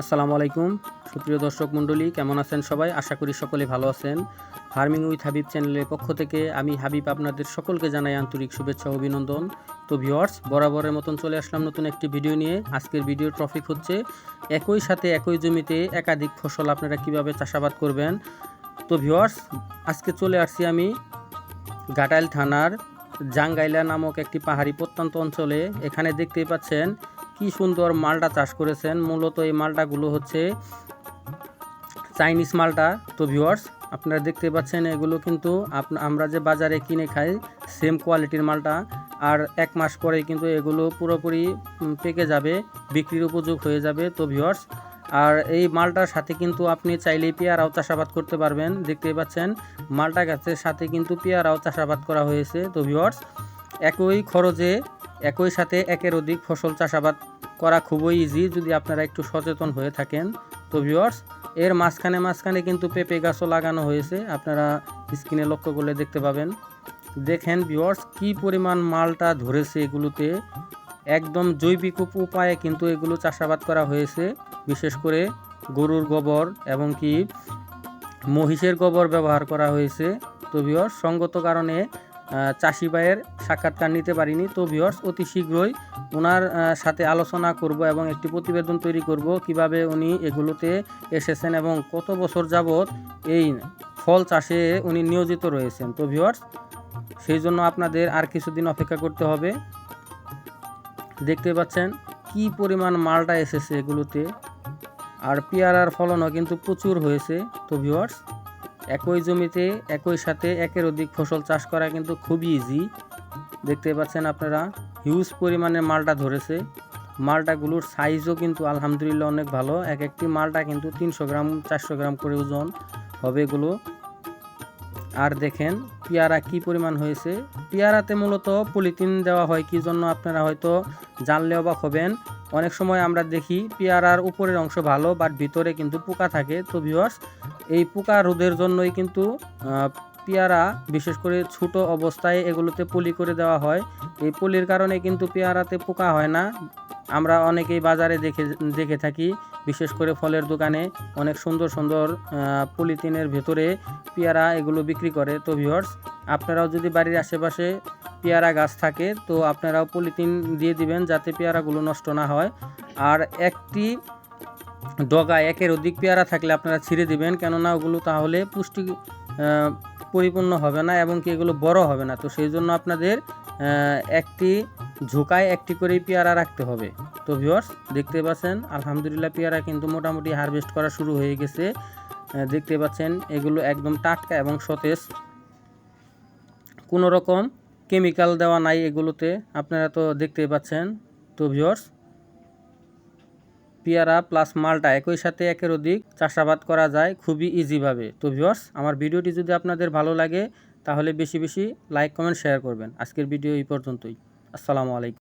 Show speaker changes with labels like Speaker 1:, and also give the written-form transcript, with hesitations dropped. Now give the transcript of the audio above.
Speaker 1: আসসালামু আলাইকুম সুপ্রিয় দর্শক মণ্ডলী, কেমন আছেন সবাই? আশা করি সকলে ভালো আছেন। ফার্মিং উইথ হাবিব চ্যানেলের পক্ষ থেকে আমি হাবিব আপনাদের সকলকে জানাই আন্তরিক শুভেচ্ছা ও অভিনন্দন। তো ভিউয়ার্স, বরাবরের মতন চলে আসলাম নতুন একটি ভিডিও নিয়ে। আজকের ভিডিওর টপিক হচ্ছে একই সাথে একই জমিতে একাধিক ফসল আপনারা কিভাবে চাষাবাদ করবেন। তো ভিউয়ার্স, আজকে চলে আসছি আমি ঘাটাইল থানার জাঙ্গাইলা নামক একটি পাহাড়ি প্রত্যন্ত অঞ্চলে। এখানে দেখতেই পাচ্ছেন কি সুন্দর মালটা চাষ করেছেন। মূলত এই মালটাগুলো হচ্ছে চাইনিজ মালটা। তো ভিউয়ার্স, আপনারা দেখতে পাচ্ছেন এগুলো কিন্তু আমরা যে বাজারে কিনে খাই সেম কোয়ালিটির মালটা। আর এক মাস পরে কিন্তু এগুলো পুরোপুরি পেকে যাবে, বিক্রির উপযোগ হয়ে যাবে। তো ভিউয়ার্স, আর এই মালটার সাথে কিন্তু আপনি চাইলেই পেয়ারাও চাষাবাদ করতে পারবেন। দেখতেই পাচ্ছেন মালটা গাছের সাথে কিন্তু পেয়ারাও চাষাবাদ করা হয়েছে। তো ভিউয়ার্স, একই খরচে একই সাথে একের অধিক ফসল চাষাবাদ করা খুবই ইজি যদি আপনারা একটু সচেতন হয়ে থাকেন। তো ভিউয়ার্স, এর মাঝখানে কিন্তু পেঁপে গাছও লাগানো হয়েছে, আপনারা স্ক্রিনে লক্ষ্য করলে দেখতে পাবেন। দেখেন ভিউয়ার্স, কি পরিমাণ মালটা ধরেছে এগুলোতে। একদম জৈবিক উপায়ে কিন্তু এগুলো চাষাবাদ করা হয়েছে। বিশেষ করে গরুর গোবর এবং কি মহিষের গোবর ব্যবহার করা হয়েছে। তো ভিউয়ার্স, সঙ্গত কারণে চাষি ভাইয়ের সাক্ষাৎকার নিতে পারিনি। তো ভিউয়ার্স, অতি শীঘ্রই ওনার সাথে আলোচনা করব এবং একটি প্রতিবেদন তৈরি করব কিভাবে উনি এগুলোতে এসেছেন এবং কত বছর যাবৎ এই ফল চাষে উনি নিয়োজিত রয়েছেন। তো ভিউয়ার্স, সেই জন্য আপনাদের আর কিছুদিন অপেক্ষা করতে হবে। দেখতে পাচ্ছেন কি পরিমাণ মালটা এসেছে এগুলোতে, আর পেয়ারার ফলনও কিন্তু প্রচুর হয়েছে। তো ভিউয়ার্স, একই জমিতে একই সাথে একের অধিক ফসল চাষ করা কিন্তু খুবই ইজি। দেখতে পাচ্ছেন আপনারা হিউজ পরিমাণে মালটা ধরেছে। মালটাগুলোর সাইজও কিন্তু আলহামদুলিল্লাহ অনেক ভালো। এক একটি মালটা কিন্তু 300 গ্রাম 400 গ্রাম করে ওজন হবে এগুলো। আর দেখেন পেয়ারা কি পরিমাণ হয়েছে। পেয়ারাতে মূলত পলিথিন দেওয়া হয় কি জন্য আপনারা হয়তো জানলে অবাক হবেন। অনেক সময় আমরা দেখি পেয়ারার উপরের অংশ ভালো বাট ভিতরে কিন্তু পোকা থাকে। তো ভিউয়ার্স, এই পোকা রোধের জন্যই কিন্তু পেয়ারা বিশেষ করে ছোট অবস্থায় এগুলোতে পলি করে দেওয়া হয়। এই পলির কারণে কিন্তু পেয়ারাতে পোকা হয় না। আমরা অনেকেই বাজারে দেখে থাকি, বিশেষ করে ফলের দোকানে অনেক সুন্দর সুন্দর পলিথিনের ভেতরে পেয়ারা এগুলো বিক্রি করে। তো ভিউয়ার্স, আপনারাও যদি বাড়ির আশেপাশে পেয়ারা গাছ থাকে তো আপনারাও পলিথিন দিয়ে দিবেন যাতে পেয়ারাগুলো নষ্ট না হয়। আর একটি ডগায় একের অধিক পেয়ারা থাকলে আপনারা ছিঁড়ে দিবেন, কেননা ওগুলো তাহলে পুষ্টি পরিপূর্ণ হবে না এবং কি এগুলো বড় হবে না। তো সেই জন্য আপনাদের একটি ঝোকায় একটি করেই পেয়ারা রাখতে হবে। তো ভিউয়ার্স, দেখতে পাচ্ছেন আলহামদুলিল্লাহ পেয়ারা কিন্তু মোটামুটি হারভেস্ট করা শুরু হয়ে গেছে। দেখতে পাচ্ছেন এগুলো একদম টাটকা এবং সতেজ, কোনো রকম কেমিক্যাল দেওয়া নাই এগুলোতে, আপনারা তো দেখতেই পাচ্ছেন। তো ভিউয়ার্স, পেয়ারা প্লাস মালটা একই সাথে একের অধিক চাষাবাদ করা যায় খুবই ইজিভাবে। তো ভিউয়ার্স, আমার ভিডিওটি যদি আপনাদের ভালো লাগে তাহলে বেশি বেশি লাইক কমেন্ট শেয়ার করবেন। আজকের ভিডিও এই পর্যন্তই। আসসালামু আলাইকুম।